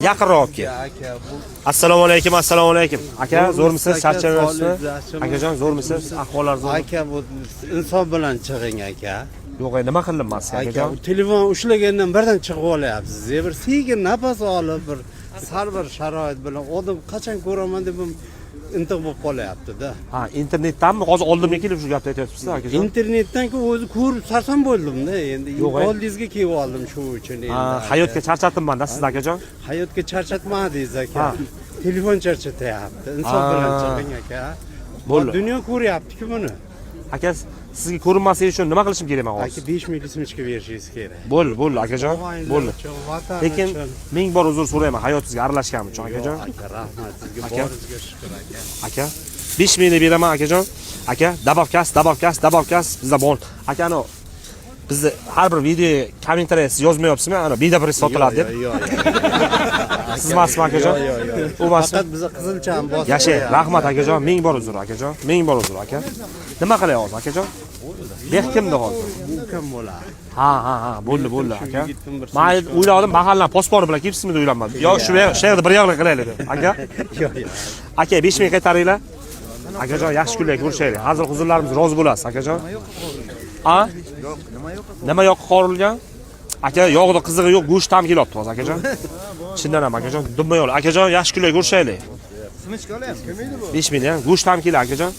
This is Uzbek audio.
Yaqinroq aka. Assalomu alaykum, assalomu alaykum. Aka, zo'rmisiz? Charchamayapsizmi? Akajon, zo'rmisiz? Ahvollar zo'rmi? Aka, bu inson bilan chiqing aka. Yo'q, nima qildim men sizga akajon? Telefon ushlagandan birdan chiqib olyapsiz. Bir sekin nafas olib, bir sal bir sharoit bilan odam qachon ko'raman deb intiq bo'lib qolyapti-da. Ha, internetdanmi? Hozir oldimga kelib shu gapni aytyapsiz akajon? Internetdan-ku o'zi ko'rib sarson bo'ldim-da. Endi oldingizga kelib oldim shu uchun endi. Ha, hayotga charchatdim-da siz akajon. Hayotga charchatmadingiz aka. Telefon charchatyapti. Inson bilan chiqing aka. Bo'ldi. Dunyo ko'ryapti-ku buni. Aka, sizga ko'rinmaslik uchun nima qilishim kerak men hozir? Aka 5 ming smchka berishingiz kerak. Bo'ldi akajon. Bo'ldi. Lekin ming bor uzr so'rayman hayotingizga aralashganim uchun akajon. Aka, rahmat sizga, boringizga shukr aka. Aka, 5 mingni beraman akajon. Aka, dabobkas bizda bor. Aka, ano bizni har bir video kommentariyasiz yozmayapsizmi? Ana bidapris sotiladi deb. Siz emasmi akajon? U emasmi? Faqat bizni qizilchani bosib. Yashay, rahmat akajon. Ming bor uzr akajon. Ming bor uzr aka. Nima qilyapsiz akajon? Bek kimda hozir? Ukam bo'ladi. Ha, bo'ldi aka. Men o'yladim mahallan pasport bilan kelibsizmi deb o'ylanmadim. Yo, shu yerda bir yoqlik qilaylik deb. Aka? Yo'q. Aka 5 ming qaytaringlar. Akajon yaxshi kunlar ko'rishaylik. Hazil huzurlarimiz rozi bo'lasiz akajon. A? Yo'q, nima yo'q qorilgan? Aka, yog'da qizig'i yo'q, go'sht ham kelyapti hozir akajon. Chindan ham akajon, dumma yo'q. Akajon yaxshi kunlar ko'rishaylik. Smchka olyapsiz. 5 ming ham, go'sht ham keladi akajon.